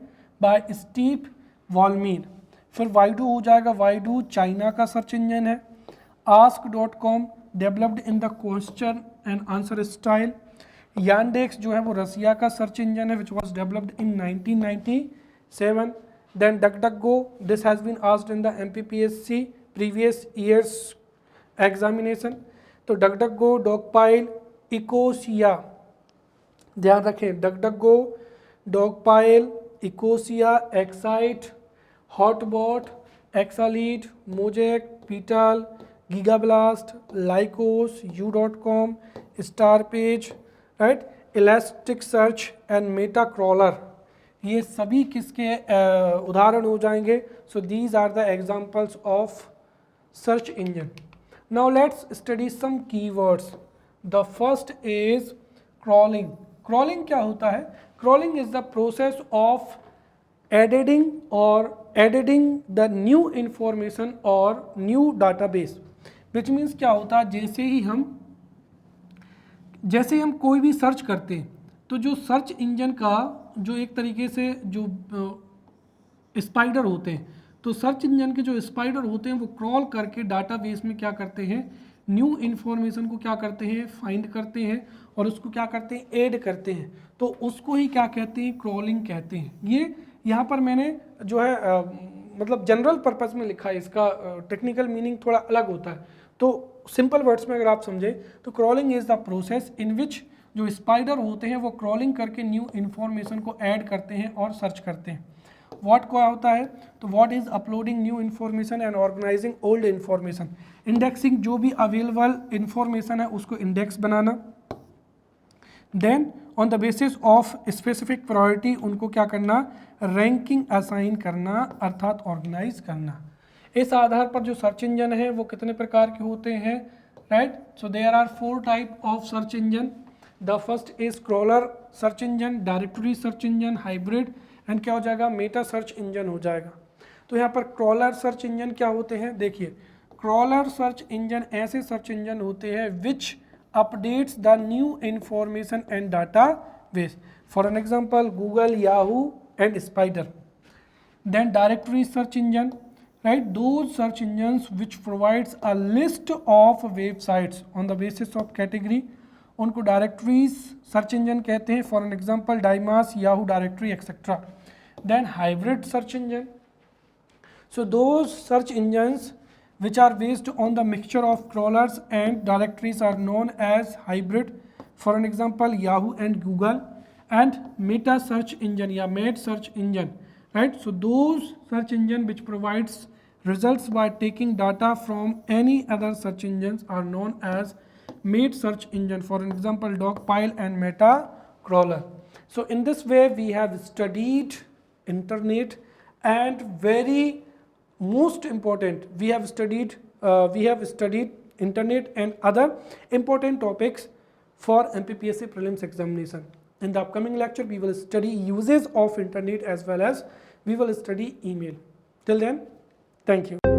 by Steve Ballmer. फिर Baidu हो जाएगा, Baidu China का search engine है. Ask.com developed in the question and answer style. Yandex जो है वो रसिया का search engine है, विच was developed in 1997. Then DuckDuckGo, this has been asked in the MPPSC previous years examination. तो DuckDuckGo, Dogpile, Ecosia, ध्यान रखें, DuckDuckGo, Dogpile, Ecosia, Excite, Hotbot, Exalead, Mojang, Petal, GigaBlast, Lycos, U.com, Starpage, right, Elasticsearch and Metacrawler. ये सभी किसके उदाहरण हो जाएंगे. So these are the examples of search engine. Now let's study some keywords. The first is crawling. Crawling क्या होता है? Crawling is the process of editing the new information or new database. Which means क्या होता है, जैसे ही हम कोई भी सर्च करते हैं तो जो सर्च इंजन का जो एक तरीके से जो स्पाइडर होते हैं, तो सर्च इंजन के जो स्पाइडर होते हैं वो क्रॉल करके डाटाबेस में क्या करते हैं, न्यू इन्फॉर्मेशन को क्या करते हैं, फाइंड करते हैं और उसको क्या करते हैं, ऐड करते हैं. तो उसको ही क्या कहते हैं, क्रॉलिंग कहते हैं. ये यहाँ पर मैंने जो है मतलब जनरल पर्पस में लिखा है, इसका टेक्निकल मीनिंग थोड़ा अलग होता है. तो सिंपल वर्ड्स में अगर आप समझें तो crawling is the process in which जो स्पाइडर होते हैं वो क्रॉलिंग करके न्यू इन्फॉर्मेशन को ऐड करते हैं और सर्च करते हैं. व्हाट क्या होता है, तो what is uploading new information and organizing old information. Indexing, जो भी अवेलेबल इन्फॉर्मेशन है उसको इंडेक्स बनाना. Then on the basis of specific priority उनको क्या करना, रैंकिंग असाइन करना अर्थात ऑर्गेनाइज करना. इस आधार पर जो सर्च इंजन है वो कितने प्रकार के होते हैं, right. So there are 4 type of search engine. The first is crawler search engine, directory search engine, hybrid and क्या हो जाएगा, मेटा सर्च इंजन हो जाएगा. तो यहाँ पर क्रॉलर सर्च इंजन क्या होते हैं, देखिए क्रॉलर सर्च इंजन ऐसे सर्च इंजन होते हैं which updates the new information and database. For an example Google, Yahoo and spider. Then directory search engine, right, those search engines which provides a list of websites on the basis of category, उनको directories search engine कहते हैं. for an example Dymas, Yahoo directory etc. then hybrid search engine, so those search engines which are based on the mixture of crawlers and directories are known as hybrid. for an example Yahoo and Google. and meta search engine या met search engine, right, so those search engine which provides results by taking data from any other search engines are known as made search engine. for example Dogpile and Metacrawler. So in this way we have studied internet and very most important we have studied internet and other important topics for MPPSC prelims examination. In the upcoming lecture we will study uses of internet as well as we will study email. Till then, thank you.